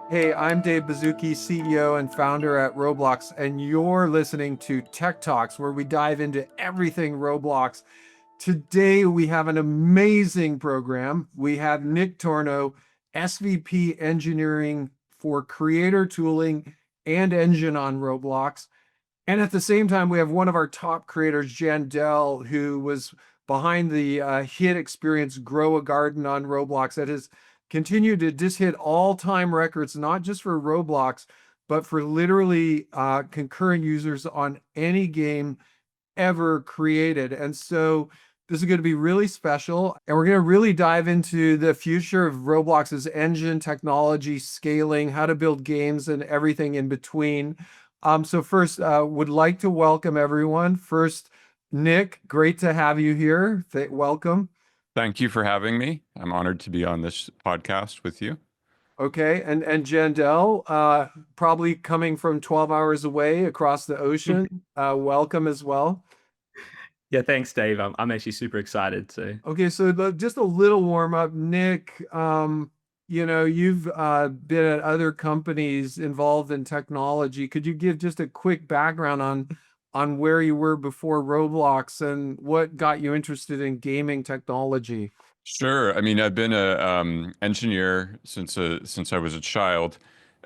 Hey, I'm Dave Baszucki, CEO and founder at Roblox, and you're listening to Tech Talks, where we dive into everything Roblox. Today, we have an amazing program. We have Nick Tornow, SVP Engineering for Creator Tooling and Engine on Roblox. And at the same time, we have one of our top creators, Jandel, who was behind the hit experience Grow a Garden on Roblox that has continued to just hit all-time records, not just for Roblox, but for literally concurrent users on any game ever created. And so this is going to be really special. And we're going to really dive into the future of Roblox's engine, technology, scaling, how to build games, and everything in between. So first, would like to welcome everyone. First, Nick, great to have you here. Welcome. Thank you for having me. I'm honored to be on this podcast with you. Okay, and Jandel, probably coming from 12 hours away across the ocean. Welcome as well. Yeah, thanks, Dave. I'm actually super excited too. Okay, so just a little warm up, Nick. You've been at other companies involved in technology. Could you give just a quick background on where you were before Roblox and what got you interested in gaming technology? Sure. I mean, I've been a engineer since I was a child.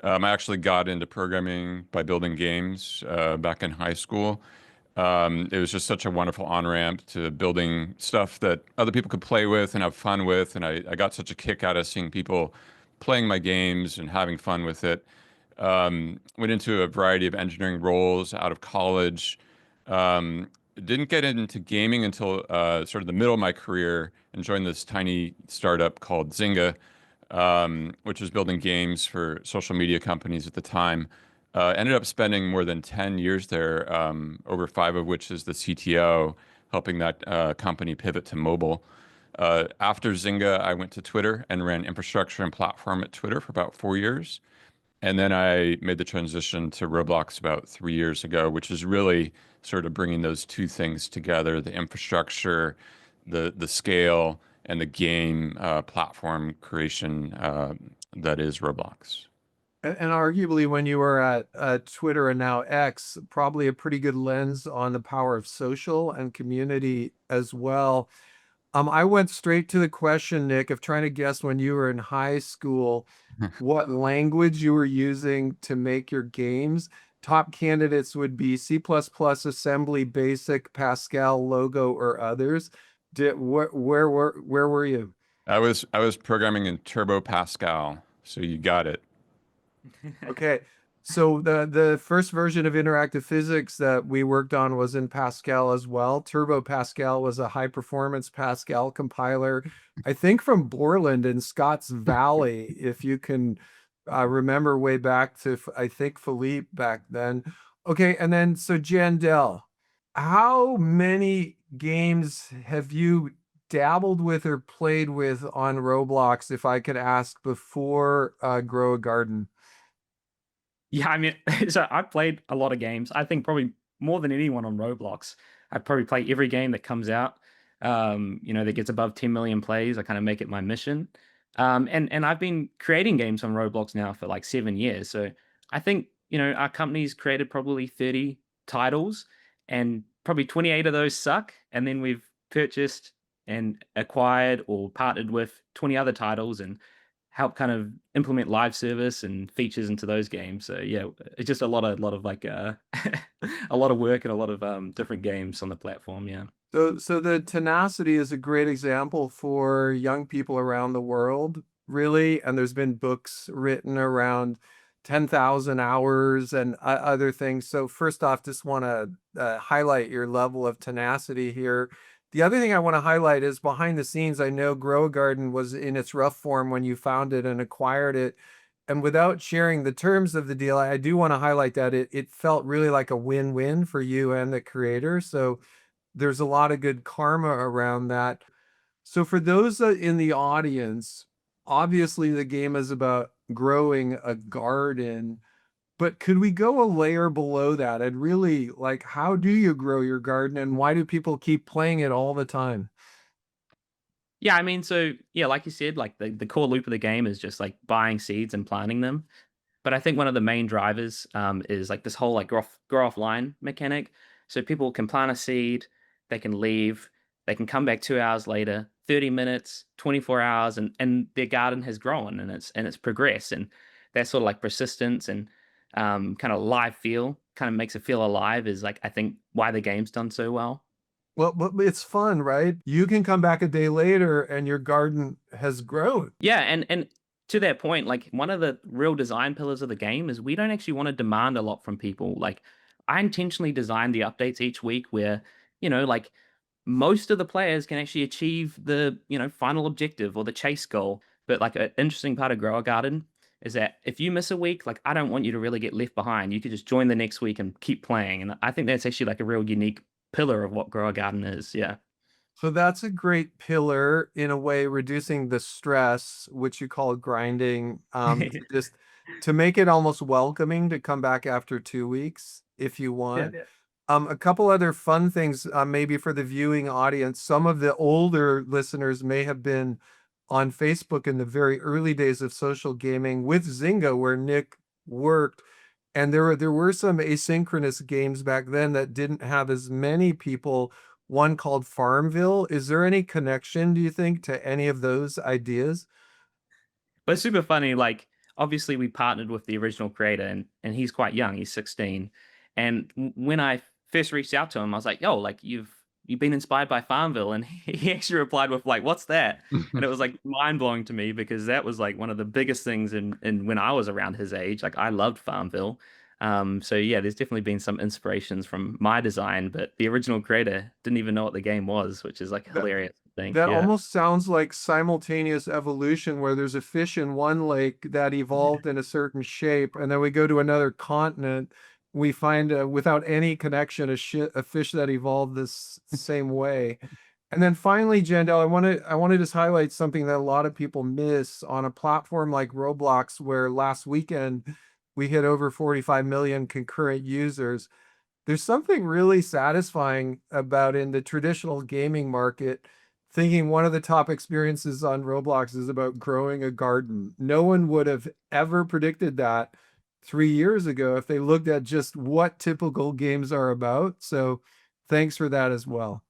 I actually got into programming by building games back in high school. It was just such a wonderful on-ramp to building stuff that other people could play with and have fun with. And I got such a kick out of seeing people playing my games and having fun with it. Went into a variety of engineering roles out of college. Um, didn't get into gaming until sort of the middle of my career and joined this tiny startup called Zynga, which was building games for social media companies at the time. Ended up spending more than 10 years there, over 5 of which as the CTO, helping that company pivot to mobile. After Zynga, I went to Twitter and ran infrastructure and platform at Twitter for about 4 years. And then I made the transition to Roblox about 3 years ago, which is really sort of bringing those two things together, the infrastructure, the scale, and the game platform creation that is Roblox. And arguably, when you were at Twitter and now X, probably a pretty good lens on the power of social and community as well. I went straight to the question, Nick, of trying to guess when you were in high school, what language you were using to make your games. Top candidates would be C++, Assembly, Basic, Pascal, Logo, or others. Where were you? I was programming in Turbo Pascal, so you got it. Okay. So the first version of interactive physics that we worked on was in Pascal as well. Turbo Pascal was a high performance Pascal compiler, I think from Borland in Scotts Valley, if you can remember way back to I think Philippe back then. Okay, and then so Jandel, how many games have you dabbled with or played with on Roblox, if I could ask, before Grow a Garden? Yeah, I mean, so I played a lot of games. I think probably more than anyone on Roblox. I probably play every game that comes out. That gets above 10 million plays. I kind of make it my mission. And I've been creating games on Roblox now for like 7 years. So I think our company's created probably 30 titles, and probably 28 of those suck. And then we've purchased and acquired or partnered with 20 other titles and help kind of implement live service and features into those games. So yeah, it's just a lot of like a lot of work and a lot of different games on the platform. Yeah. So the tenacity is a great example for young people around the world, really. And there's been books written around 10,000 hours and other things. So first off, just want to highlight your level of tenacity here. The other thing I want to highlight is behind the scenes. I know Grow a Garden was in its rough form when you found it and acquired it. And without sharing the terms of the deal, I do want to highlight that it felt really like a win-win for you and the creator. So there's a lot of good karma around that. So for those in the audience, obviously the game is about growing a garden, but could we go a layer below that and really, like, how do you grow your garden and why do people keep playing it all the time? Yeah, I mean, so yeah, like you said, like the core loop of the game is just like buying seeds and planting them. But I think one of the main drivers is like this whole like grow offline mechanic. So people can plant a seed, they can leave, they can come back 2 hours later, 30 minutes, 24 hours, and their garden has grown and it's progressed. And that sort of like persistence and kind of live feel kind of makes it feel alive is like I think why the game's done so well. Well, but it's fun, right? You can come back a day later and your garden has grown. Yeah, and to that point, like one of the real design pillars of the game is we don't actually want to demand a lot from people. Like I intentionally designed the updates each week where, like most of the players can actually achieve the, final objective or the chase goal. But like an interesting part of Grower Garden is that if you miss a week, like I don't want you to really get left behind. You could just join the next week and keep playing. And I think that's actually like a real unique pillar of what Grower Garden is. Yeah. So that's a great pillar in a way, reducing the stress, which you call grinding, just to make it almost welcoming to come back after 2 weeks if you Yeah. want. A couple other fun things, maybe for the viewing audience. Some of the older listeners may have been on Facebook in the very early days of social gaming with Zynga, where Nick worked. And there were some asynchronous games back then that didn't have as many people. One called Farmville. Is there any connection, do you think, to any of those ideas? But it's super funny. Like, obviously, we partnered with the original creator, and he's quite young. He's 16. And when I first reached out to him, I was like, "Yo, like you've been inspired by Farmville," and he actually replied with like, "What's that?" And it was like mind blowing to me because that was like one of the biggest things in when I was around his age. Like, I loved Farmville. So yeah, there's definitely been some inspirations from my design, but the original creator didn't even know what the game was, which is like That, hilarious to think. that Yeah. almost sounds like simultaneous evolution, where there's a fish in one lake that evolved in a certain shape, and then we go to another continent, we find without any connection a fish that evolved this same way. And then finally, Jandel, I want to just highlight something that a lot of people miss on a platform like Roblox, where last weekend we hit over 45 million concurrent users. There's something really satisfying about in the traditional gaming market, thinking one of the top experiences on Roblox is about growing a garden. No one would have ever predicted that 3 years ago if they looked at just what typical games are about. So thanks for that as well.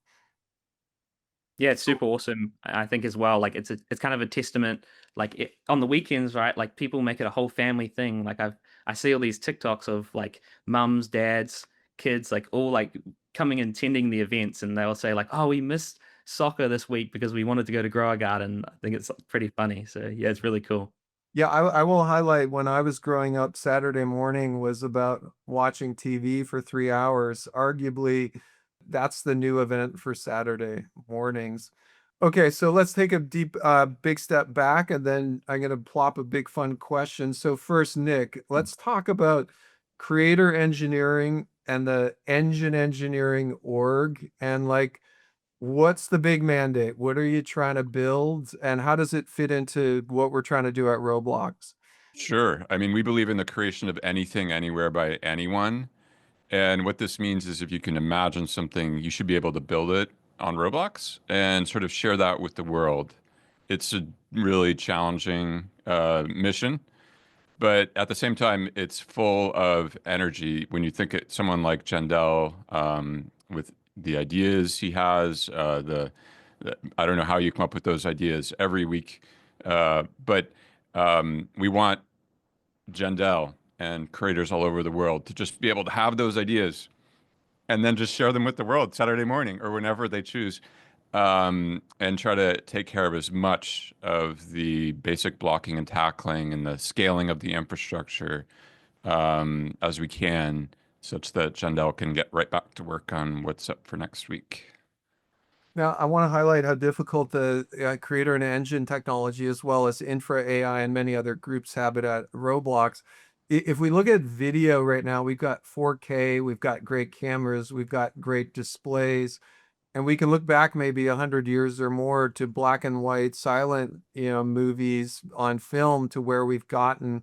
Yeah, it's super awesome. I think as well. Like it's kind of a testament. Like on the weekends, right? Like people make it a whole family thing. Like I see all these TikToks of like mums, dads, kids, like all like coming and attending the events, and they'll say like, "Oh, we missed soccer this week because we wanted to go to Grower Garden." I think it's pretty funny. So yeah, it's really cool. Yeah, I will highlight when I was growing up, Saturday morning was about watching TV for 3 hours. Arguably, that's the new event for Saturday mornings. Okay, so let's take a big step back, and then I'm going to plop a big fun question. So first, Nick, let's talk about creator engineering and the engine engineering org, and like, what's the big mandate? What are you trying to build, and how does it fit into what we're trying to do at Roblox? Sure. I mean, we believe in the creation of anything, anywhere by anyone. And what this means is if you can imagine something, you should be able to build it on Roblox and sort of share that with the world. It's a really challenging mission, but at the same time, it's full of energy. When you think of someone like Jandel, with the ideas he has, I don't know how you come up with those ideas every week, but we want Jandel and creators all over the world to just be able to have those ideas and then just share them with the world Saturday morning or whenever they choose, and try to take care of as much of the basic blocking and tackling and the scaling of the infrastructure as we can, such that Jandel can get right back to work on what's up for next week. Now, I want to highlight how difficult the creator and engine technology, as well as infra AI and many other groups, have it at Roblox. If we look at video right now, we've got 4K, we've got great cameras, we've got great displays, and we can look back maybe 100 years or more to black and white silent, movies on film to where we've gotten.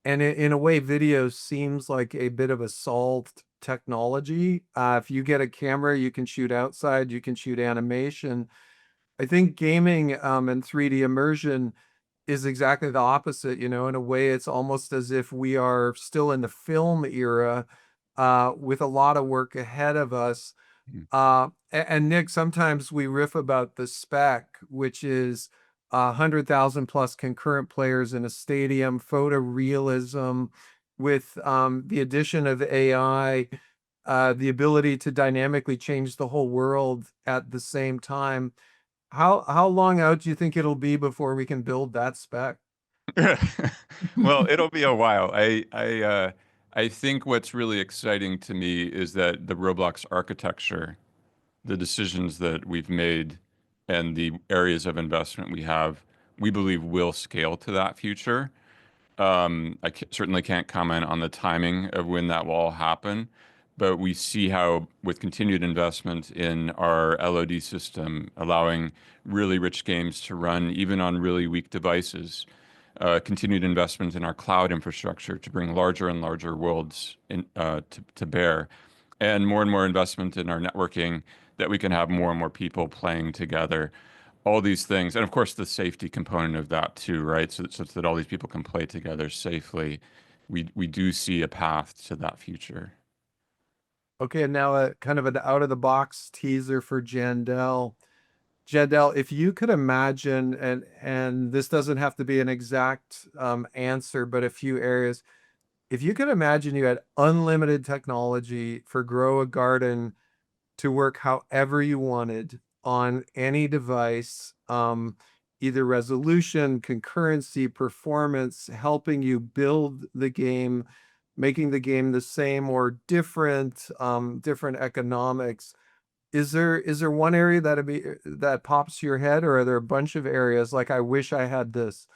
And in a way, video seems like a bit of a solved technology. If you get a camera, you can shoot outside, you can shoot animation. I think gaming and 3D immersion is exactly the opposite. You know, in a way, it's almost as if we are still in the film era, with a lot of work ahead of us. Mm. And Nick, sometimes we riff about the spec, which is 100,000 plus concurrent players in a stadium, photorealism with the addition of AI, the ability to dynamically change the whole world at the same time. How long out do you think it'll be before we can build that spec? Well, it'll be a while. I think what's really exciting to me is that the Roblox architecture, the decisions that we've made, and the areas of investment we have, we believe will scale to that future. Certainly can't comment on the timing of when that will all happen, but we see how, with continued investment in our LOD system, allowing really rich games to run even on really weak devices, continued investment in our cloud infrastructure to bring larger and larger worlds to bear, and more investment in our networking that we can have more and more people playing together. All these things, and of course the safety component of that too, right? So that all these people can play together safely. We do see a path to that future. Okay, and now a kind of an out of the box teaser for Jandel. Jandel, if you could imagine, and this doesn't have to be an exact answer, but a few areas. If you could imagine you had unlimited technology for Grow a Garden to work however you wanted on any device, either resolution, concurrency, performance, helping you build the game, making the game the same or different, different economics. Is there one area that pops to your head, or are there a bunch of areas like I wish I had this?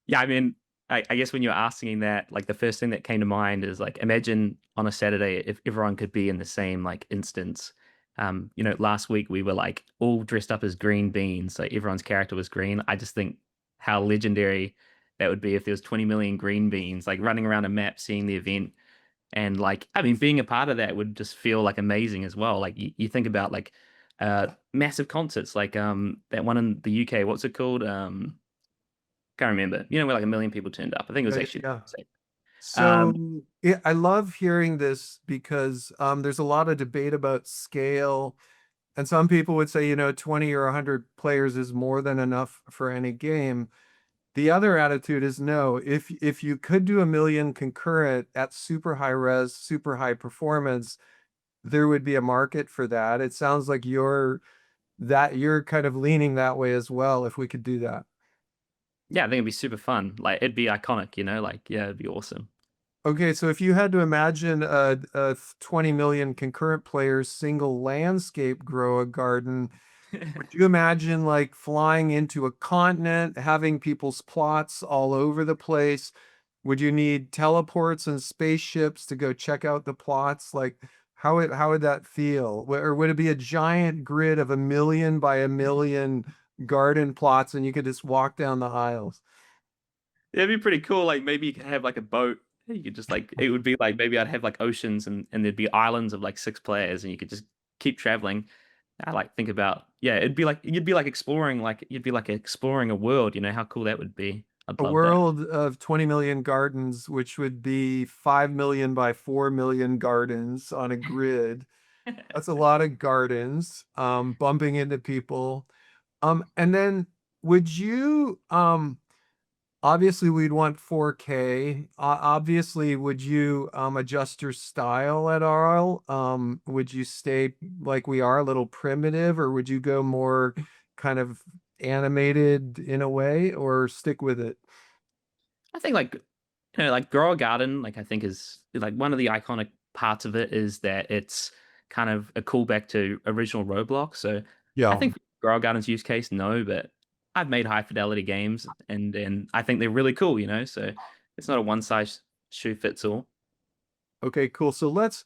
Yeah, I mean, I guess when you're asking that, like the first thing that came to mind is like imagine on a Saturday if everyone could be in the same like instance. Last week we were like all dressed up as green beans, so everyone's character was green. I just think how legendary that would be if there was 20 million green beans like running around a map, seeing the event, and like I mean, being a part of that would just feel like amazing as well. Like you think about like massive concerts, like that one in the UK. What's it called? Can't remember. Where like a million people turned up. I think it was Yeah, actually yeah. sick. So Um, yeah, I love hearing this because there's a lot of debate about scale, and some people would say, 20 or 100 players is more than enough for any game. The other attitude is no. If you could do a million concurrent at super high res, super high performance, there would be a market for that. It sounds like you're kind of leaning that way as well, if we could do that. yeah, I think it'd be super fun. Like it'd be iconic, like yeah, it'd be awesome. Okay, so if you had to imagine a 20 million concurrent players single landscape grow a garden, would you imagine like flying into a continent, having people's plots all over the place? Would you need teleports and spaceships to go check out the plots? Like, how would that feel? Or would it be a giant grid of 1 million by 1 million garden plots, and you could just walk down the aisles? It'd be pretty cool. Like maybe you could have like a boat. You could just like it would be like maybe I'd have like oceans and there'd be islands of like 6 players and you could just keep traveling. I like think about yeah, it'd be like you'd be like exploring like you'd be like exploring a world, how cool that would be. I'd A love that. world of 20 million gardens, which would be 5 million by 4 million gardens on a grid. That's a lot of gardens, bumping into people. And then would you, obviously we'd want 4K. Obviously, would you adjust your style at all? Would you stay like we are, a little primitive, or would you go more kind of animated in a way, or stick with it? I think like Grow a Garden, like I think is like one of the iconic parts of it is that it's kind of a callback to original Roblox. So I Yeah. think Grow a Garden's use case, no, but I've made high fidelity games and I think they're really cool, So it's not a one size shoe fits all. Okay, cool. So let's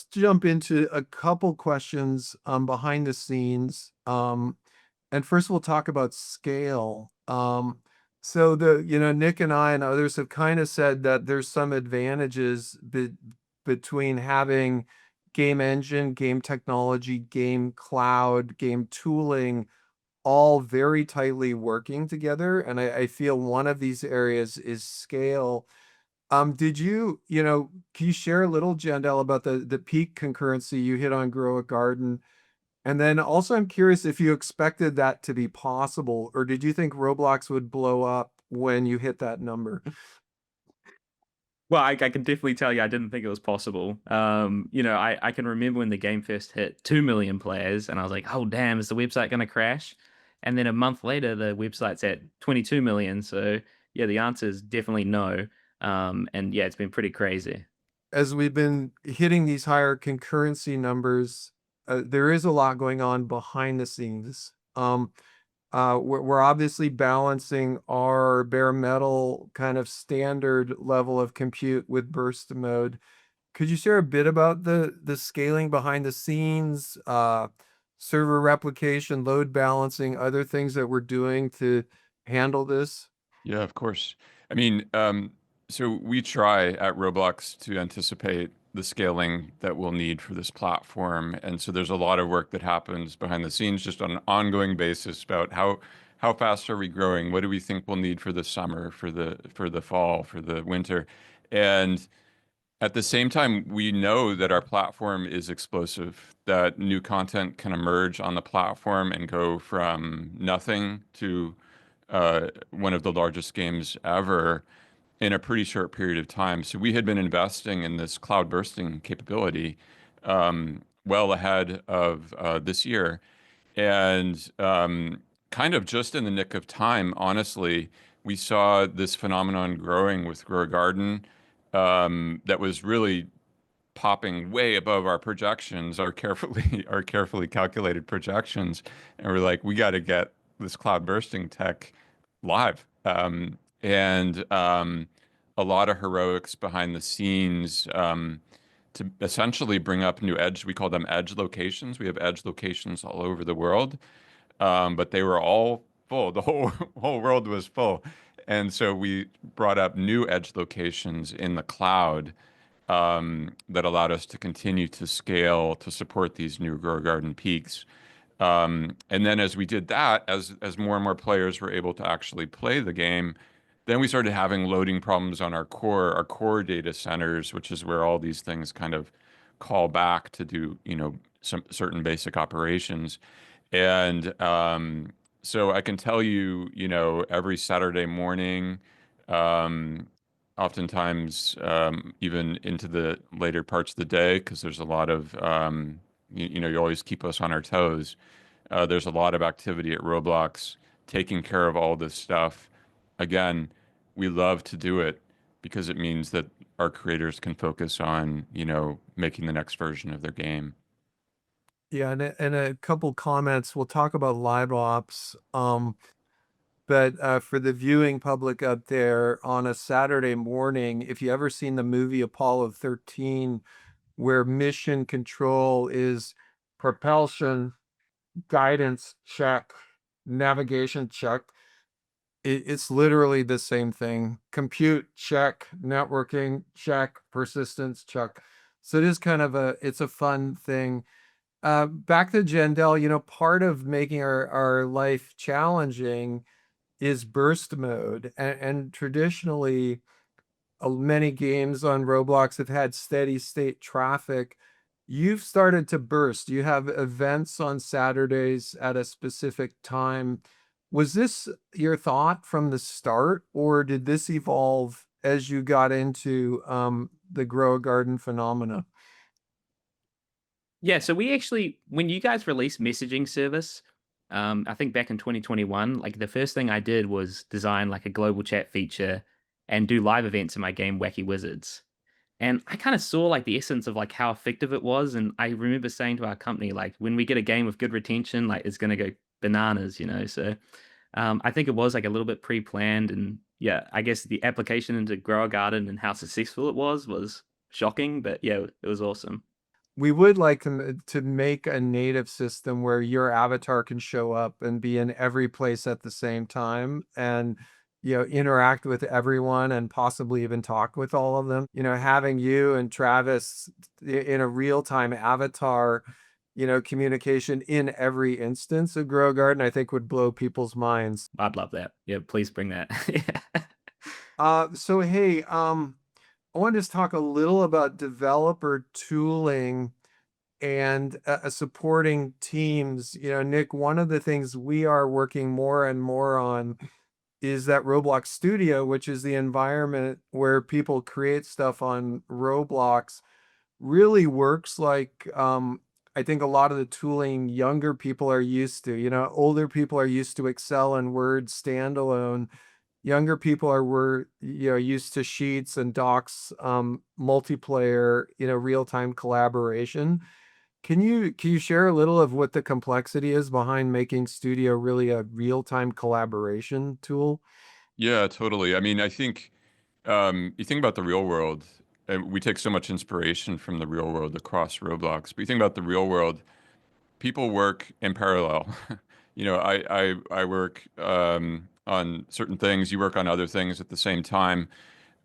jump into a couple questions behind the scenes. And first we'll talk about scale. So Nick and I and others have kind of said that there's some advantages between having game engine, game technology, game cloud, game tooling all very tightly working together. And I feel one of these areas is scale. Did you, can you share a little, Jandel, about the peak concurrency you hit on Grow a Garden? And then also, I'm curious if you expected that to be possible, or did you think Roblox would blow up when you hit that number? Well, I can definitely tell you I didn't think it was possible. I can remember when the game first hit 2 million players, and I was like, oh, damn, is the website going to crash? And then a month later, the website's at 22 million. So, yeah, the answer is definitely no. And yeah, it's been pretty crazy. As we've been hitting these higher concurrency numbers, there is a lot going on behind the scenes. We're obviously balancing our bare metal kind of standard level of compute with burst mode. Could you share a bit about the scaling behind the scenes, server replication, load balancing, other things that we're doing to handle this? Yeah, of course. I mean, so we try at Roblox to anticipate the scaling that we'll need for this platform, and so there's a lot of work that happens behind the scenes, just on an ongoing basis about how fast are we growing? What do we think we'll need for the summer, for the fall, for the winter, and at the same time, we know that our platform is explosive, that new content can emerge on the platform and go from nothing to one of the largest games ever in a pretty short period of time. So we had been investing in this cloud bursting capability well ahead of this year. And kind of just in the nick of time, honestly, we saw this phenomenon growing with Grow a Garden that was really popping way above our projections, our carefully calculated projections, and we're like, we got to get this cloud bursting tech live. And a lot of heroics behind the scenes to essentially bring up new edge. We call them edge locations. We have edge locations all over the world, but they were all full. The whole whole world was full, and so we brought up new edge locations in the cloud that allowed us to continue to scale to support these new Grow Garden peaks. And then as we did that, as more and more players were able to actually play the game, then we started having loading problems on our core data centers, which is where all these things kind of call back to do, some certain basic operations. And so I can tell you, every Saturday morning, um, oftentimes even into the later parts of the day, because there's a lot of, you always keep us on our toes. There's a lot of activity at Roblox taking care of all this stuff. Again, we love to do it because it means that our creators can focus on, making the next version of their game. Yeah, and a couple comments. We'll talk about live ops. But for the viewing public out there on a Saturday morning, if you ever seen the movie Apollo 13, where mission control is propulsion, guidance check, navigation check, it's literally the same thing. Compute check, networking check, persistence check. So it is kind of it's a fun thing. Back to Jandel, part of making our life challenging is burst mode. And traditionally, many games on Roblox have had steady state traffic. You've started to burst. You have events on Saturdays at a specific time. Was this your thought from the start, or did this evolve as you got into the Grow a Garden phenomena? Yeah, so we actually, when you guys released messaging service, I think back in 2021, like the first thing I did was design like a global chat feature and do live events in my game Wacky Wizards. And I kind of saw like the essence of like how effective it was. And I remember saying to our company, like, when we get a game with good retention, like it's gonna go bananas. So I think it was like a little bit pre-planned. And yeah, I guess the application into Grow a Garden and how successful it was shocking, but yeah, it was awesome. We would like to make a native system where your avatar can show up and be in every place at the same time and interact with everyone and possibly even talk with all of them. Having you and Travis in a real-time avatar communication in every instance of Grow Garden, I think would blow people's minds. I'd love that. Yeah, please bring that. Yeah. So hey, I want to just talk a little about developer tooling and supporting teams. Nick, one of the things we are working more and more on is that Roblox Studio, which is the environment where people create stuff on Roblox, really works like I think a lot of the tooling younger people are used to. Older people are used to Excel and Word standalone. Younger people were used to Sheets and Docs, multiplayer, real-time collaboration. Can you share a little of what the complexity is behind making Studio really a real-time collaboration tool? Yeah, totally. I mean, I think you think about the real world, and we take so much inspiration from the real world across Roblox. But you think about the real world, people work in parallel. I work on certain things, you work on other things at the same time.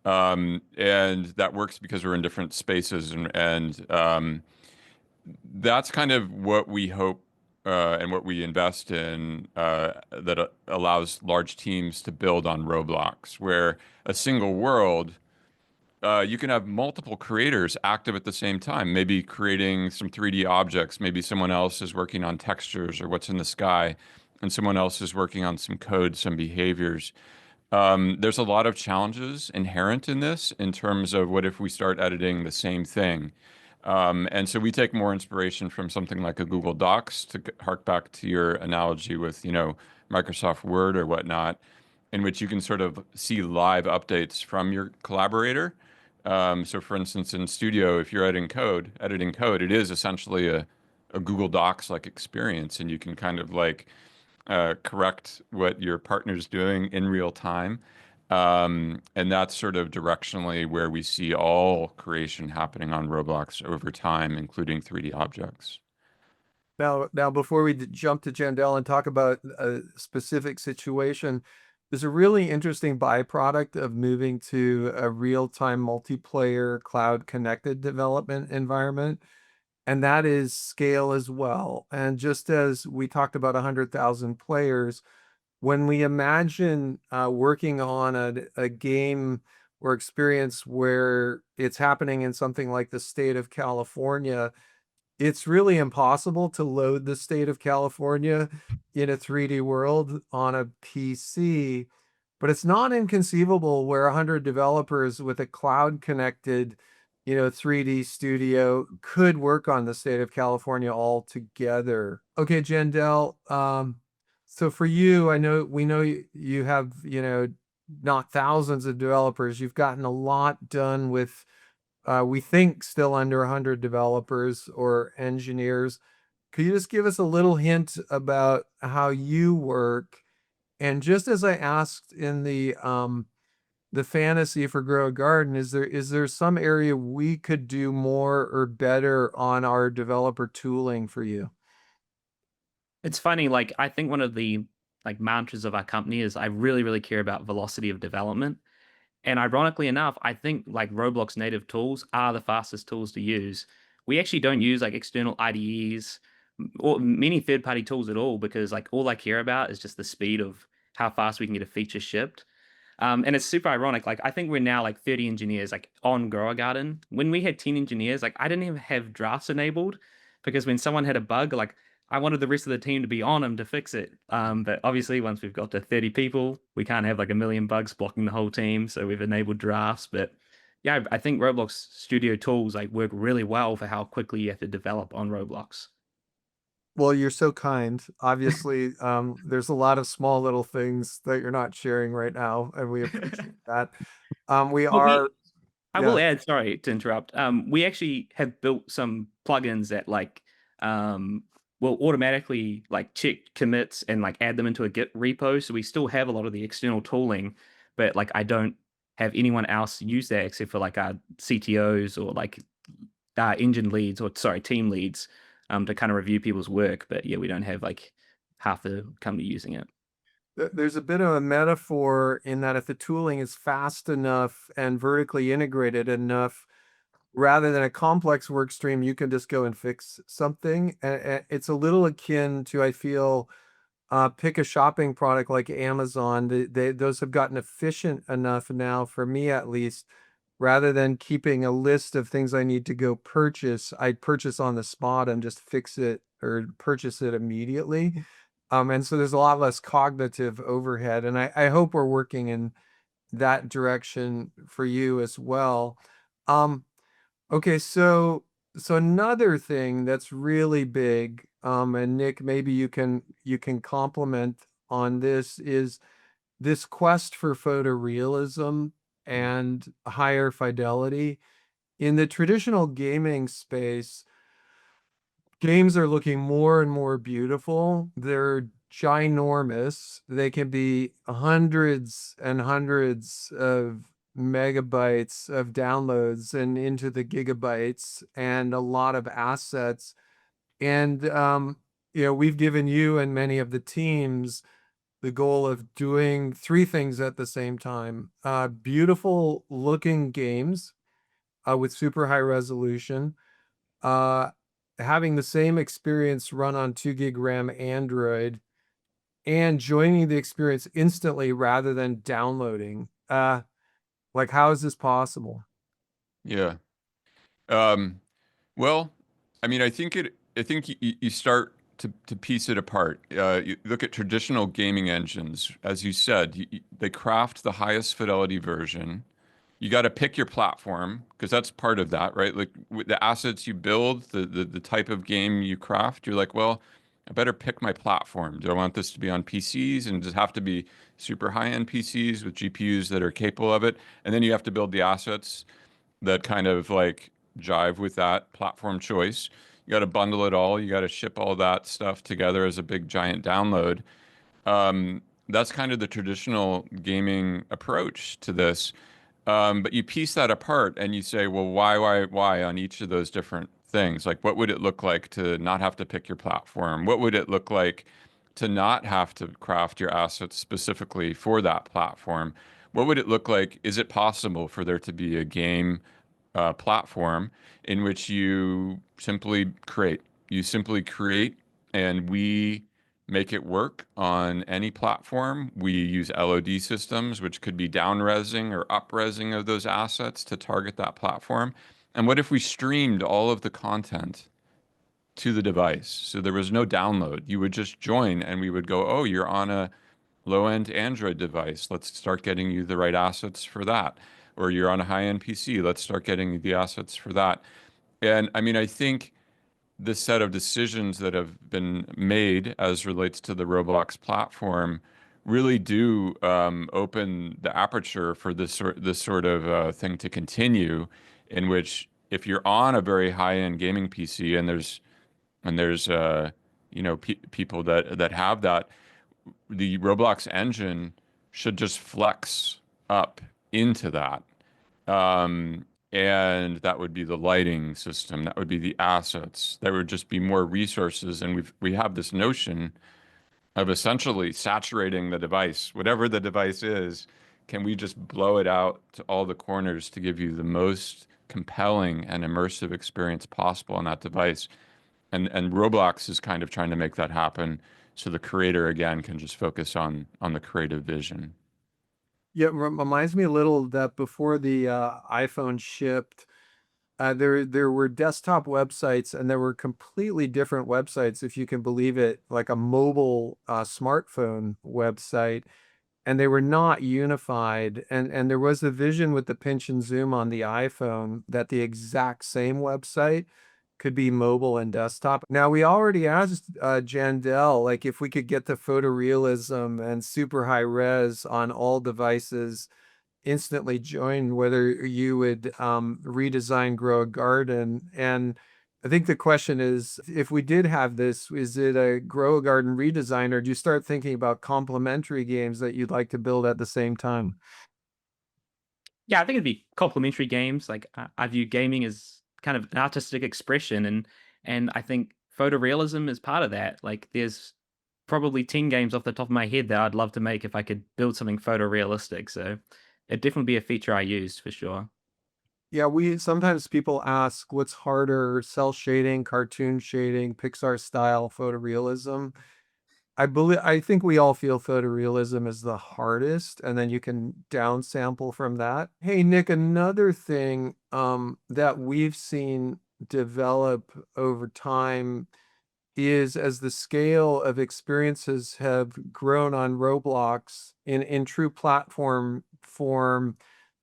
And that works because we're in different spaces, and that's kind of what we hope and what we invest in that allows large teams to build on Roblox, where a single world, you can have multiple creators active at the same time, maybe creating some 3D objects. Maybe someone else is working on textures or what's in the sky, and someone else is working on some code, some behaviors. There's a lot of challenges inherent in this in terms of what if we start editing the same thing. And so we take more inspiration from something like a Google Docs, to hark back to your analogy with, Microsoft Word or whatnot, in which you can sort of see live updates from your collaborator. So for instance, in Studio, if you're editing code, it is essentially a Google Docs like experience, and you can kind of like correct what your partner's doing in real time. And that's sort of directionally where we see all creation happening on Roblox over time, including 3D objects. Now, before we jump to Jandel and talk about a specific situation, there's a really interesting byproduct of moving to a real-time multiplayer cloud-connected development environment, and that is scale as well. And just as we talked about 100,000 players, when we imagine working on a game or experience where it's happening in something like the state of California, it's really impossible to load the state of California in a 3D world on a PC, but it's not inconceivable where 100 developers with a cloud connected, 3D studio could work on the state of California all together. Okay, Jandel, so for you, we know you have, not thousands of developers. You've gotten a lot done with we think still under 100 developers or engineers. Could you just give us a little hint about how you work? And just as I asked in the fantasy for Grow a Garden, is there some area we could do more or better on our developer tooling for you? It's funny, like I think one of the like mantras of our company is I really, really care about velocity of development. And ironically enough, I think like Roblox native tools are the fastest tools to use. We actually don't use like external IDEs or many third-party tools at all because like all I care about is just the speed of how fast we can get a feature shipped. And it's super ironic. Like I think we're now like 30 engineers like on Grower Garden. When we had 10 engineers, like I didn't even have drafts enabled because when someone had a bug, like I wanted the rest of the team to be on them to fix it. But obviously once we've got to 30 people, we can't have like a million bugs blocking the whole team. So we've enabled drafts. But yeah, I think Roblox Studio tools like work really well for how quickly you have to develop on Roblox. Well, you're so kind. Obviously, there's a lot of small little things that you're not sharing right now, and we appreciate that. We Well, are, I yeah. will add, sorry to interrupt. We actually have built some plugins that like um will automatically like check commits and like add them into a Git repo. So we still have a lot of the external tooling, but like I don't have anyone else use that except for like our CTOs or like engine leads or sorry, team leads to kind of review people's work. But yeah, we don't have like half the company using it. There's a bit of a metaphor in that if the tooling is fast enough and vertically integrated enough, rather than a complex work stream, you can just go and fix something. And it's a little akin to, I feel, pick a shopping product like Amazon. Those have gotten efficient enough now, for me at least, rather than keeping a list of things I need to go purchase, I'd purchase on the spot and just fix it or purchase it immediately. And so there's a lot less cognitive overhead. And I hope we're working in that direction for you as well. Um, okay, so another thing that's really big, and Nick, maybe you can comment on this, is this quest for photorealism and higher fidelity. In the traditional gaming space, games are looking more and more beautiful. They're ginormous. They can be hundreds and hundreds of megabytes of downloads and into the gigabytes, and a lot of assets. And we've given you and many of the teams the goal of doing three things at the same time. Beautiful looking games with super high resolution, uh, having the same experience run on 2 gig RAM Android, and joining the experience instantly rather than downloading. Like, how is this possible? Yeah. Um, well, I mean, I think you start to piece it apart. You look at traditional gaming engines, as you said, they craft the highest fidelity version. You got to pick your platform because that's part of that, right? Like with the assets you build, the type of game you craft, you're like, well, I better pick my platform. Do I want this to be on PCs and does it have to be super high-end PCs with GPUs that are capable of it? And then you have to build the assets that kind of like jive with that platform choice. You got to bundle it all. You got to ship all that stuff together as a big giant download. That's kind of the traditional gaming approach to this. But you piece that apart and you say, well, why on each of those different things? Like, what would it look like to not have to pick your platform? What would it look like to not have to craft your assets specifically for that platform? What would it look like? Is it possible for there to be a game platform in which you simply create? You simply create, and we make it work on any platform. We use LOD systems, which could be down-resing or up-resing of those assets to target that platform. And what if we streamed all of the content to the device? So there was no download. You would just join and we would go, oh, you're on a low-end Android device. Let's start getting you the right assets for that. Or you're on a high-end PC. Let's start getting you the assets for that. And I mean, I think the set of decisions that have been made as relates to the Roblox platform really do open the aperture for this sort of thing to continue, in which if you're on a very high-end gaming PC and there's people that have that, the Roblox engine should just flex up into that. Um, and that would be the lighting system, that would be the assets, there would just be more resources. And we have this notion of essentially saturating the device, whatever the device is, can we just blow it out to all the corners to give you the most compelling and immersive experience possible on that device? And Roblox is kind of trying to make that happen so the creator again can just focus on the creative vision. Yeah, it reminds me a little that before the iPhone shipped, there were desktop websites, and there were completely different websites, if you can believe it, like a mobile smartphone website, and they were not unified. And there was a vision with the pinch and zoom on the iPhone that the exact same website could be mobile and desktop. Now, we already asked Jandel, like, if we could get the photorealism and super high res on all devices instantly join, whether you would redesign Grow a Garden. And I think the question is, if we did have this, is it a Grow a Garden redesign, or do you start thinking about complementary games that you'd like to build at the same time? Yeah, I think it'd be complementary games. Like I view gaming as kind of an artistic expression, and I think photorealism is part of that. Like there's probably 10 games off the top of my head that I'd love to make if I could build something photorealistic. So it'd definitely be a feature I use for sure. Yeah, we sometimes people ask what's harder, cell shading, cartoon shading, Pixar style photorealism. I think we all feel photorealism is the hardest, and then you can downsample from that. Hey Nick, another thing that we've seen develop over time is as the scale of experiences have grown on Roblox in true platform form,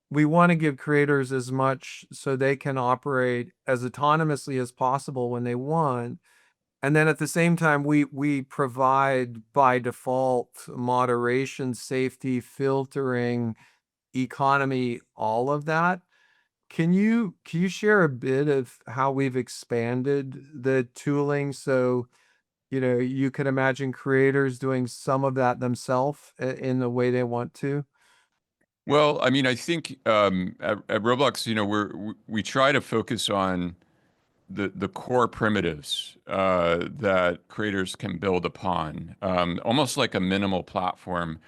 we want to give creators as much so they can operate as autonomously as possible when they want. And then at the same time, we provide by default moderation, safety, filtering, economy, all of that. Can you share a bit of how we've expanded the tooling so you can imagine creators doing some of that themselves in the way they want to? Well, I mean, I think at Roblox, we try to focus on the core primitives that creators can build upon, almost like a minimal platform,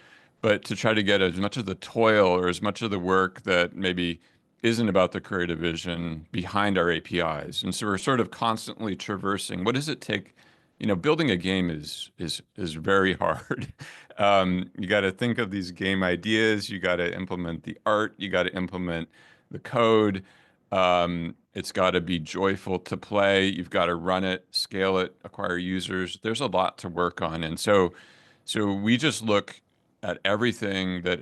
but to try to get as much of the toil or as much of the work that maybe isn't about the creative vision behind our APIs. And so we're sort of constantly traversing. What does it take? Building a game is very hard. You got to think of these game ideas. You got to implement the art. You got to implement the code. It's got to be joyful to play. You've got to run it, scale it, acquire users. There's a lot to work on. And so we just look at everything that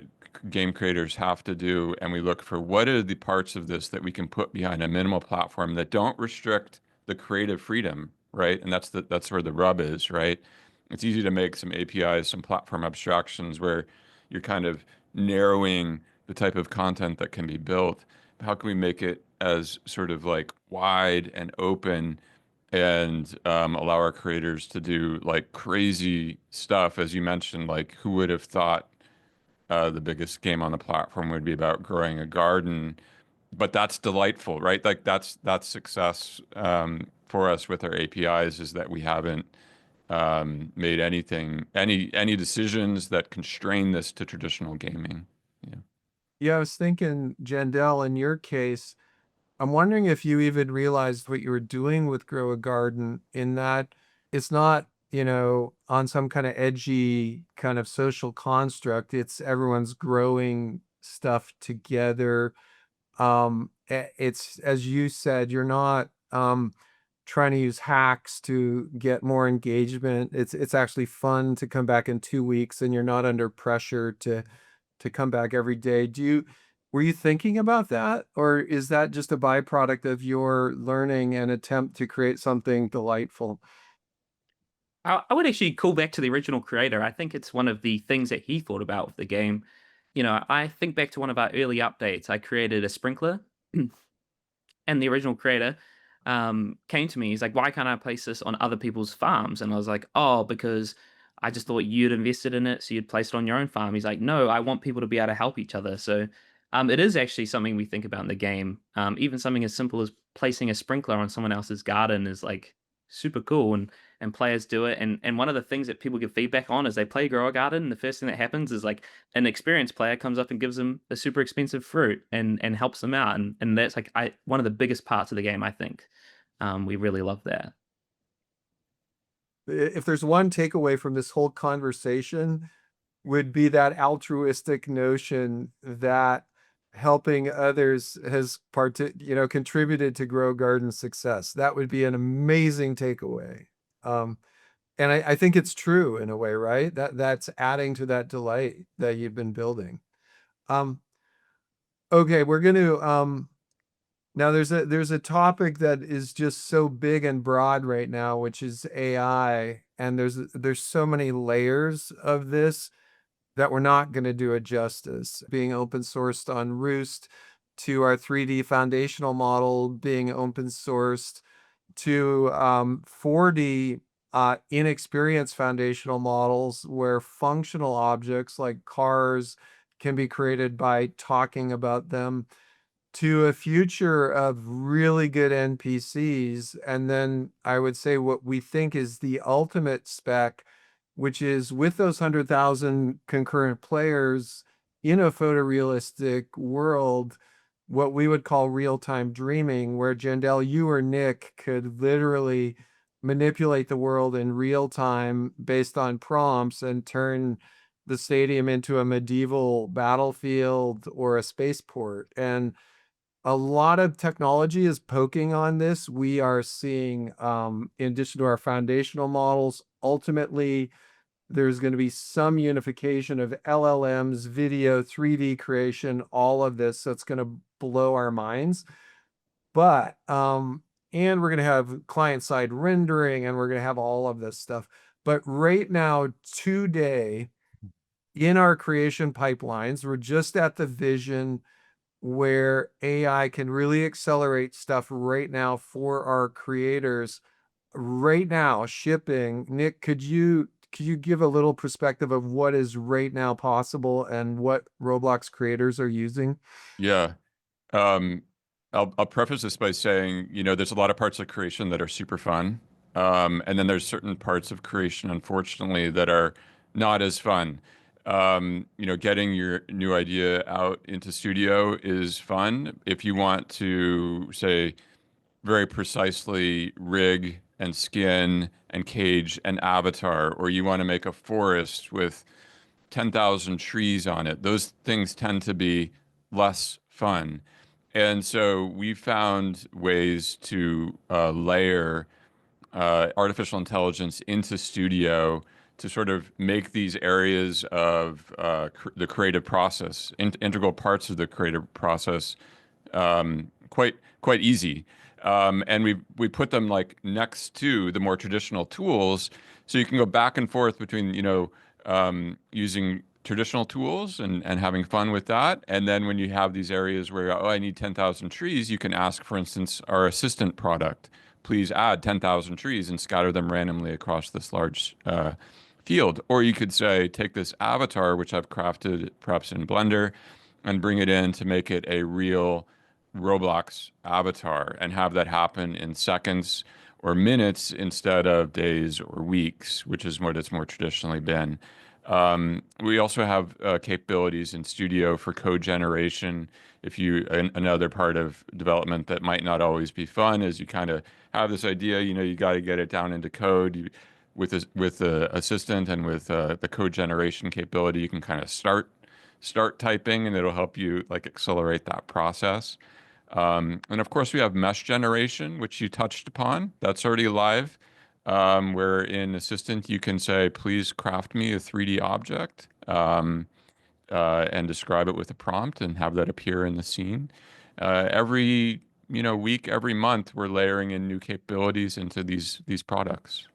game creators have to do, and we look for what are the parts of this that we can put behind a minimal platform that don't restrict the creative freedom, right? And that's where the rub is, right? It's easy to make some APIs, some platform abstractions where you're kind of narrowing the type of content that can be built. How can we make it as sort of like wide and open and allow our creators to do like crazy stuff? As you mentioned, like who would have thought the biggest game on the platform would be about growing a garden? But that's delightful, right? Like that's success for us with our APIs is that we haven't made any decisions that constrain this to traditional gaming. Yeah. Yeah, I was thinking, Jandel, in your case, I'm wondering if you even realized what you were doing with Grow a Garden in that it's not, on some kind of edgy kind of social construct. It's everyone's growing stuff together. It's, as you said, you're not trying to use hacks to get more engagement. It's actually fun to come back in 2 weeks and you're not under pressure to come back every day. Were you thinking about that, or is that just a byproduct of your learning and attempt to create something delightful? I would actually call back to the original creator. I think it's one of the things that he thought about with the game. I think back to one of our early updates. I created a sprinkler, and the original creator came to me. He's like, "Why can't I place this on other people's farms?" And I was like, "Oh, because I just thought you'd invested in it, so you'd place it on your own farm." He's like, "No, I want people to be able to help each other." So, it is actually something we think about in the game. Even something as simple as placing a sprinkler on someone else's garden is like super cool, and players do it. And one of the things that people give feedback on is they play Grow a Garden, and the first thing that happens is like an experienced player comes up and gives them a super expensive fruit and helps them out. And that's like one of the biggest parts of the game, I think. We really love that. If there's one takeaway from this whole conversation, would be that altruistic notion that helping others has contributed to Grow Garden's success. That would be an amazing takeaway. Um, and I think it's true in a way, right? That's adding to that delight that you've been building. Um, okay, we're going to now there's a topic that is just so big and broad right now, which is AI, and there's so many layers of this that we're not going to do it justice. Being open sourced on Roost, to our 3D foundational model being open sourced, to 4D inexperienced foundational models where functional objects like cars can be created by talking about them, to a future of really good NPCs. And then I would say what we think is the ultimate spec, which is with those 100,000 concurrent players in a photorealistic world, what we would call real-time dreaming, where Jandel, you or Nick could literally manipulate the world in real time based on prompts and turn the stadium into a medieval battlefield or a spaceport. And a lot of technology is poking on this. We are seeing, in addition to our foundational models, ultimately, there's going to be some unification of LLMs, video, 3D creation, all of this. So it's going to blow our minds. But, and we're going to have client side rendering and we're going to have all of this stuff. But right now, today, in our creation pipelines, we're just at the vision where AI can really accelerate stuff right now for our creators. Right now, shipping. Nick, could you give a little perspective of what is right now possible and what Roblox creators are using? Yeah. Um, I'll preface this by saying, there's a lot of parts of creation that are super fun. And then there's certain parts of creation, unfortunately, that are not as fun. Getting your new idea out into studio is fun. If you want to, say, very precisely rig and skin and cage an avatar, or you want to make a forest with 10,000 trees on it, those things tend to be less fun. And so we found ways to layer artificial intelligence into studio to sort of make these areas of the creative process, integral parts of the creative process, quite easy. And we put them like next to the more traditional tools, so you can go back and forth between using traditional tools and having fun with that. And then when you have these areas where, oh, I need 10,000 trees, you can ask, for instance, our assistant product, please add 10,000 trees and scatter them randomly across this large field. Or you could say, take this avatar, which I've crafted perhaps in Blender, and bring it in to make it a real Roblox avatar and have that happen in seconds or minutes instead of days or weeks, which is what it's more traditionally been. We also have capabilities in Studio for code generation. Another part of development that might not always be fun is you kind of have this idea, you got to get it down into code. With the assistant and with the code generation capability, you can kind of start typing, and it'll help you like accelerate that process. And of course, we have mesh generation, which you touched upon. That's already live, where in Assistant you can say, please craft me a 3D object, and describe it with a prompt and have that appear in the scene. Every week, every month, we're layering in new capabilities into these products.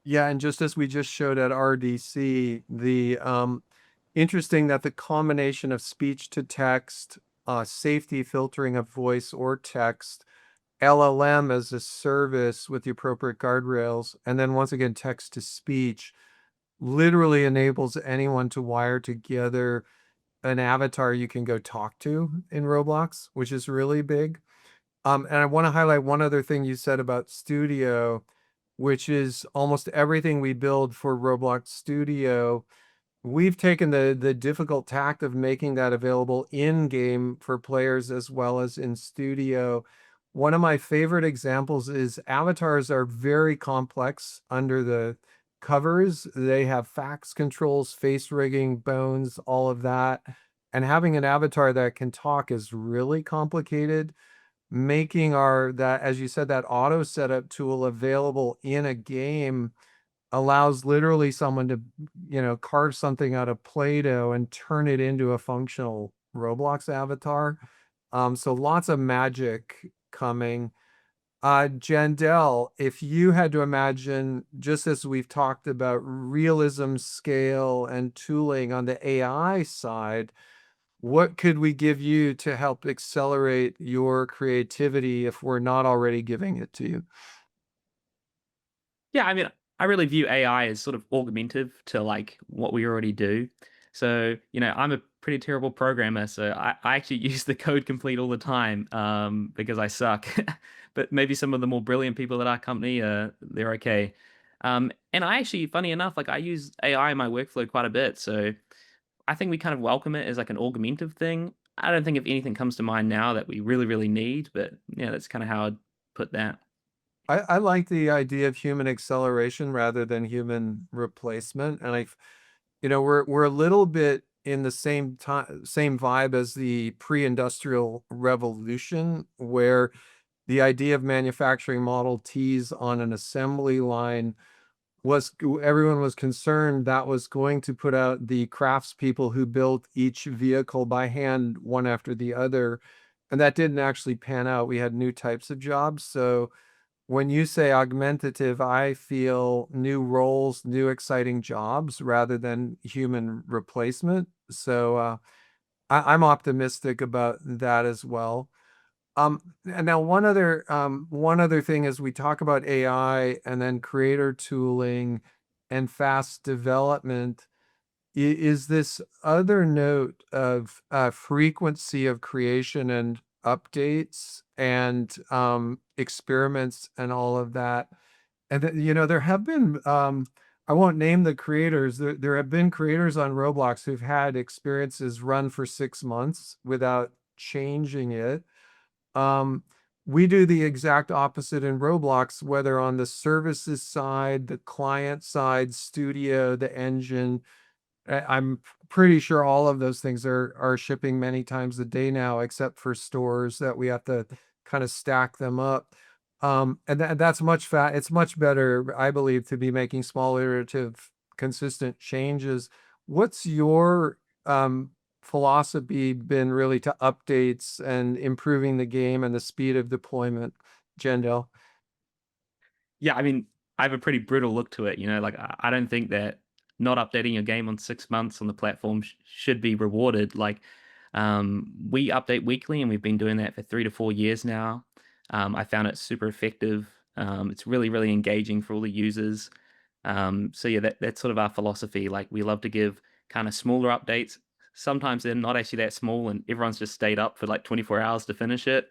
Yeah, and just as we just showed at RDC, the interesting that the combination of speech to text, safety filtering of voice or text, LLM as a service with the appropriate guardrails, and then once again text to speech literally enables anyone to wire together an avatar you can go talk to in Roblox, which is really big. And I want to highlight one other thing you said about Studio, which is almost everything we build for Roblox Studio. We've taken the difficult tact of making that available in game for players as well as in Studio. One of my favorite examples is avatars are very complex under the covers. They have fax controls, face rigging, bones, all of that. And having an avatar that can talk is really complicated. Making that, as you said, that auto setup tool available in a game allows literally someone to, carve something out of Play-Doh and turn it into a functional Roblox avatar. So lots of magic coming. Jandel, if you had to imagine, just as we've talked about realism, scale, and tooling on the AI side, what could we give you to help accelerate your creativity if we're not already giving it to you? Yeah, I mean, I really view AI as sort of augmentative to like what we already do. So, I'm a pretty terrible programmer, so I actually use the code complete all the time because I suck. But maybe some of the more brilliant people at our company, they're okay. And I actually, funny enough, like I use AI in my workflow quite a bit. So I think we kind of welcome it as like an augmentative thing. I don't think if anything comes to mind now that we really, really need, but yeah, that's kind of how I'd put that. I like the idea of human acceleration rather than human replacement. And we're a little bit in the same vibe as the pre-industrial revolution, where the idea of manufacturing Model Ts on an assembly line was everyone was concerned that was going to put out the craftspeople who built each vehicle by hand, one after the other. And that didn't actually pan out. We had new types of jobs. So when you say augmentative, I feel new roles, new exciting jobs rather than human replacement. So I'm optimistic about that as well. And now one other thing as we talk about AI and then creator tooling and fast development is this other note of frequency of creation and updates and experiments and all of that. And there have been I won't name the creators. There have been creators on Roblox who've had experiences run for 6 months without changing it. um, we do the exact opposite in Roblox, whether on the services side, the client side, studio, the engine. I'm pretty sure all of those things are shipping many times a day now, except for stores that we have to kind of stack them up. And that's it's much better, I believe, to be making small, iterative, consistent changes. What's your philosophy been really to updates and improving the game and the speed of deployment, Jandel? Yeah, I mean, I have a pretty brutal look to it. Like I don't think that not updating your game on 6 months on the platform should be rewarded. Like, we update weekly, and we've been doing that for 3 to 4 years now. I found it super effective. It's really, really engaging for all the users. So yeah, that's sort of our philosophy. Like, we love to give kind of smaller updates. Sometimes they're not actually that small, and everyone's just stayed up for like 24 hours to finish it.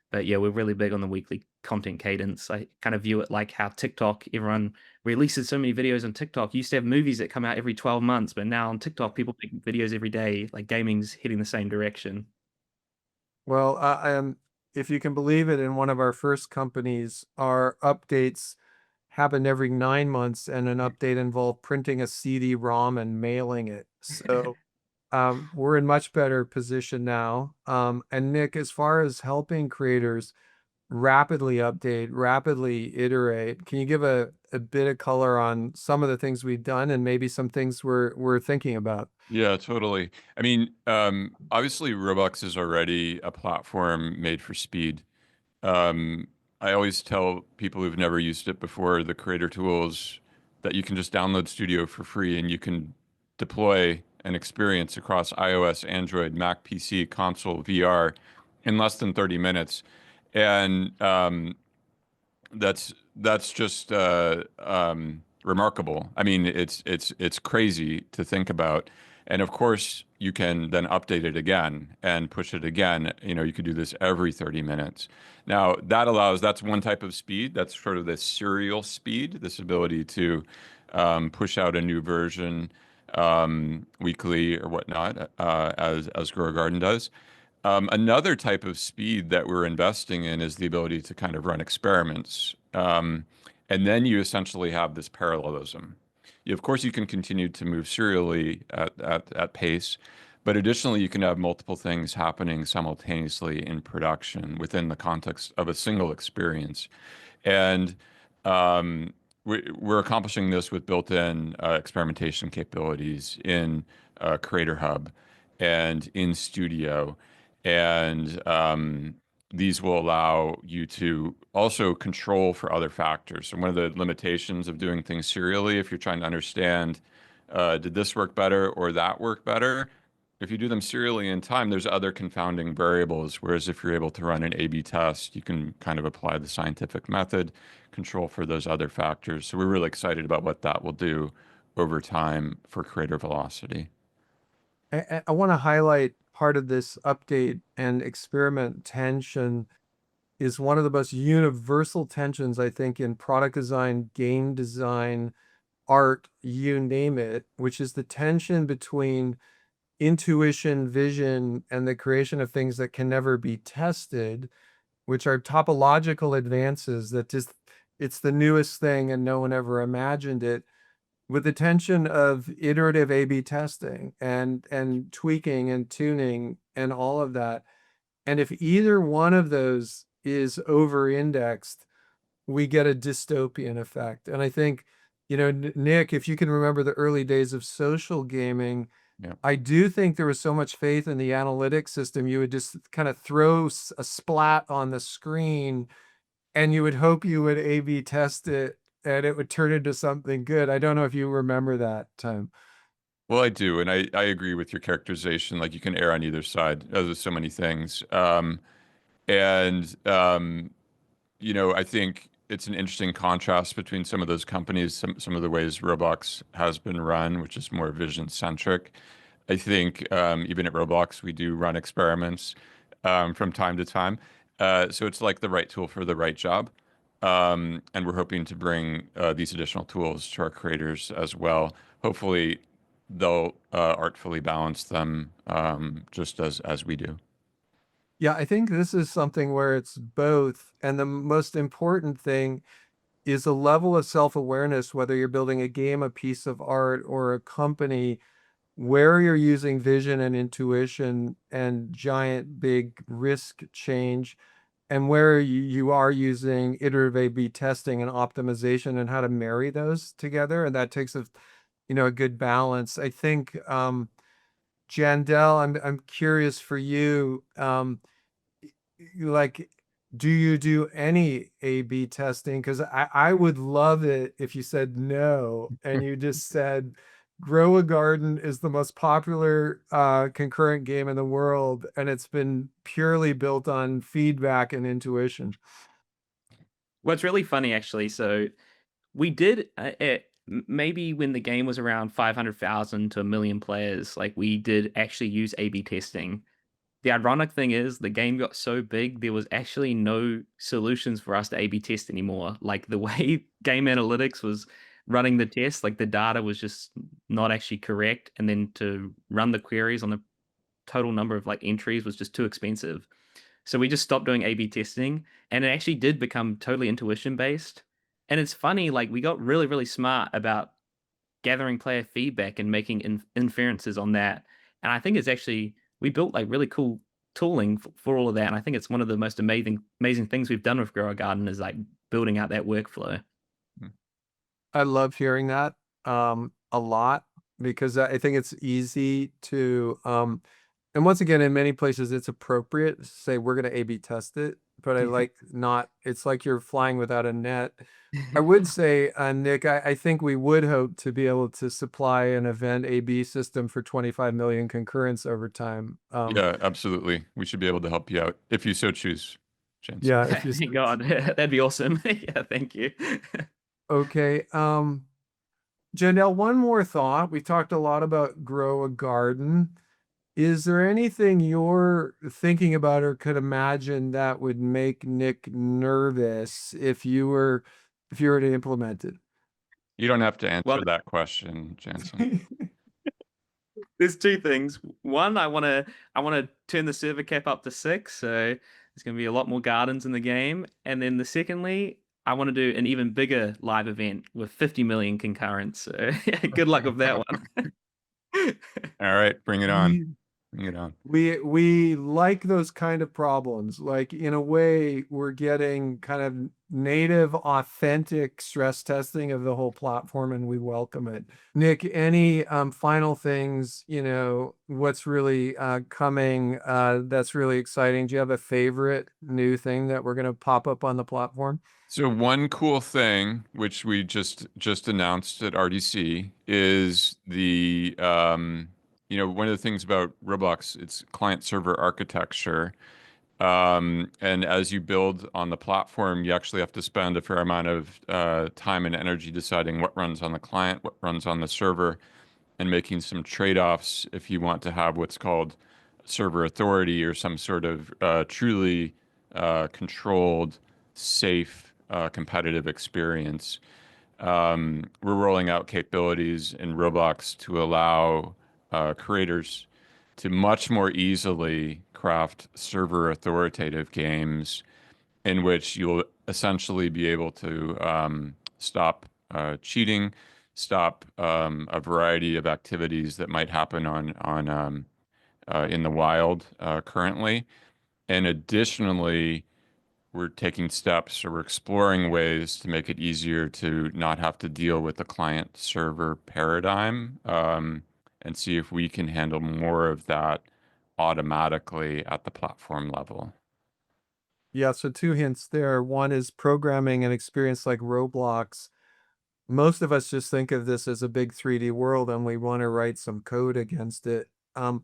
But yeah, we're really big on the weekly content cadence. I kind of view it like how TikTok, everyone releases so many videos on TikTok. You used to have movies that come out every 12 months, but now on TikTok, people make videos every day. Like, gaming's heading the same direction. Well, if you can believe it, in one of our first companies, our updates happened every 9 months, and an update involved printing a CD-ROM and mailing it. So we're in much better position now. And Nick, as far as helping creators rapidly update, rapidly iterate, can you give a bit of color on some of the things we've done and maybe some things we're thinking about? Yeah, totally. I mean, obviously, Roblox is already a platform made for speed. Um, I always tell people who've never used it before the creator tools that you can just download Studio for free and you can deploy an experience across iOS, Android, Mac, PC, console, VR in less than 30 minutes. And that's just remarkable. I mean, it's crazy to think about. And of course, you can then update it again and push it again. You could do this every 30 minutes. Now, that's one type of speed. That's sort of the serial speed, this ability to push out a new version weekly or whatnot, as Grow a Garden does. Another type of speed that we're investing in is the ability to kind of run experiments. And then you essentially have this parallelism. Of course, you can continue to move serially at pace, but additionally, you can have multiple things happening simultaneously in production within the context of a single experience. And we're accomplishing this with built-in experimentation capabilities in Creator Hub and in Studio. And these will allow you to also control for other factors. And one of the limitations of doing things serially, if you're trying to understand, did this work better or that work better? If you do them serially in time, there's other confounding variables. Whereas if you're able to run an A/B test, you can kind of apply the scientific method, control for those other factors. So we're really excited about what that will do over time for creator velocity. I want to highlight part of this update and experiment tension is one of the most universal tensions, I think, in product design, game design, art, you name it, which is the tension between intuition, vision, and the creation of things that can never be tested, which are topological advances that just it's the newest thing and no one ever imagined it, with the tension of iterative A/B testing and tweaking and tuning and all of that. And if either one of those is over indexed, we get a dystopian effect. And I think, Nick, if you can remember the early days of social gaming, Yeah. I do think there was so much faith in the analytics system. You would just kind of throw a splat on the screen and you would hope you would A/B test it and it would turn into something good. I don't know if you remember that time. Well, I do, and I agree with your characterization. Like you can err on either side. There's so many things. And I think it's an interesting contrast between some of those companies, some of the ways Roblox has been run, which is more vision centric. I think even at Roblox, we do run experiments from time to time. So it's like the right tool for the right job. And we're hoping to bring these additional tools to our creators as well. Hopefully, they'll artfully balance them just as we do. Yeah, I think this is something where it's both. And the most important thing is a level of self-awareness, whether you're building a game, a piece of art, or a company, where you're using vision and intuition and giant big risk change, and where you are using iterative A/B testing and optimization and how to marry those together. And that takes a good balance. I think, Jandel, I'm curious for you, like, do you do any A/B testing? Because I would love it if you said no and you just said, Grow a Garden is the most popular concurrent game in the world, and it's been purely built on feedback and intuition. Well, it's really funny actually. So we did maybe when the game was around 500,000 to a million players, like we did actually use A/B testing. The ironic thing is the game got so big, there was actually no solutions for us to A/B test anymore. Like the way game analytics was running the test, like the data was just not actually correct. And then to run the queries on the total number of like entries was just too expensive. So we just stopped doing A/B testing, and it actually did become totally intuition based. And it's funny, like we got really, really smart about gathering player feedback and making inferences on that. And I think it's actually we built like really cool tooling for all of that. And I think it's one of the most amazing things we've done with Grow a Garden is like building out that workflow. I love hearing that a lot, because I think it's easy to and once again, in many places it's appropriate to say we're going to A/B test it, but I like not, it's like you're flying without a net. I would say, Nick, I think we would hope to be able to supply an event A/B system for 25 million concurrents over time. Yeah, absolutely. We should be able to help you out if you so choose, James. Yeah, if you Thank God, that'd be awesome. Yeah, thank you. okay. Janelle, one more thought. We talked a lot about Grow a Garden. Is there anything you're thinking about or could imagine that would make Nick nervous if you were to implement it? You don't have to answer Well, that question, Jansen. there's two things. One, I want to turn the server cap up to 6, so there's going to be a lot more gardens in the game. And then secondly, I want to do an even bigger live event with 50 million concurrents. So good luck with that one. All right, bring it on. We- Bring it on. We like those kind of problems. Like, in a way, we're getting kind of native, authentic stress testing of the whole platform, and we welcome it. Nick, any final things, what's really coming that's really exciting? Do you have a favorite new thing that we're going to pop up on the platform? So one cool thing, which we just announced at RDC, is one of the things about Roblox, it's client server architecture. And as you build on the platform, you actually have to spend a fair amount of time and energy deciding what runs on the client, what runs on the server, and making some trade-offs if you want to have what's called server authority or some sort of truly controlled, safe, competitive experience. We're rolling out capabilities in Roblox to allow creators to much more easily craft server authoritative games in which you'll essentially be able to stop cheating, stop a variety of activities that might happen on in the wild currently. And additionally, we're taking steps or we're exploring ways to make it easier to not have to deal with the client server paradigm, and see if we can handle more of that automatically at the platform level. Yeah, so two hints there. One is programming an experience like Roblox. Most of us just think of this as a big 3D world and we want to write some code against it. And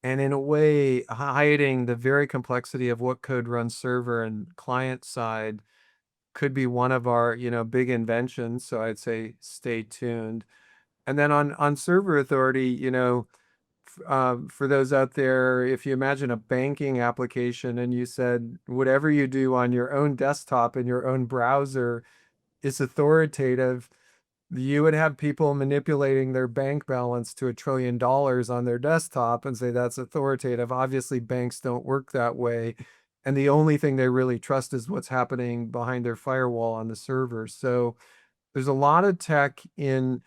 in a way, hiding the very complexity of what code runs server and client side could be one of our, big inventions. So I'd say stay tuned. And then on server authority, for those out there, if you imagine a banking application and you said whatever you do on your own desktop in your own browser is authoritative, you would have people manipulating their bank balance to $1 trillion on their desktop and say that's authoritative. Obviously, banks don't work that way. And the only thing they really trust is what's happening behind their firewall on the server. So there's a lot of tech in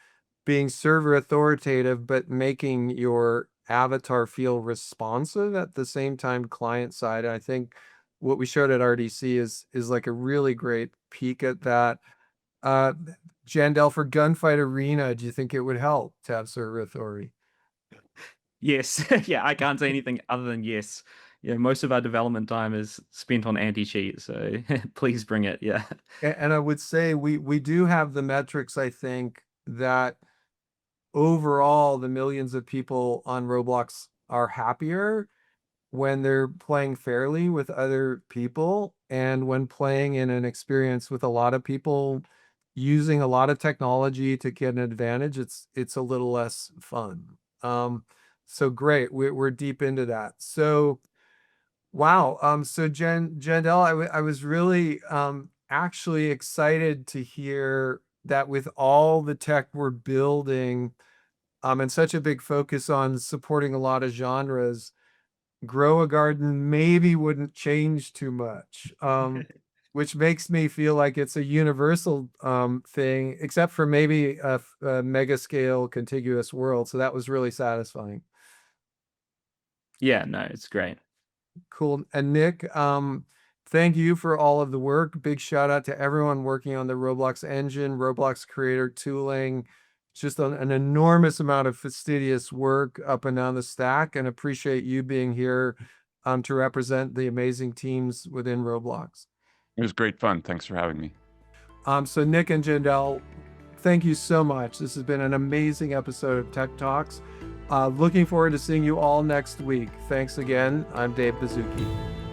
being server authoritative, but making your avatar feel responsive at the same time client side. I think what we showed at RDC is like a really great peek at that. Uh, Jandel, for Gunfight Arena, do you think it would help to have server authority? Yes. Yeah, I can't say anything other than yes. Yeah, most of our development time is spent on anti-cheat, so please bring it. Yeah. And I would say we do have the metrics, I think, that overall the millions of people on Roblox are happier when they're playing fairly with other people and when playing in an experience with a lot of people using a lot of technology to get an advantage, it's a little less fun. So great, we're deep into that. So wow, so Jandel, I was really actually excited to hear that with all the tech we're building, and such a big focus on supporting a lot of genres, grow a garden maybe wouldn't change too much, which makes me feel like it's a universal thing, except for maybe a mega scale contiguous world. So that was really satisfying. Yeah, no, it's great. Cool. And Nick, thank you for all of the work. Big shout out to everyone working on the Roblox engine, Roblox creator tooling. It's just an enormous amount of fastidious work up and down the stack, and appreciate you being here to represent the amazing teams within Roblox. It was great fun. Thanks for having me. So Nick and Jandel, thank you so much. This has been an amazing episode of Tech Talks. Looking forward to seeing you all next week. Thanks again. I'm Dave Baszucki.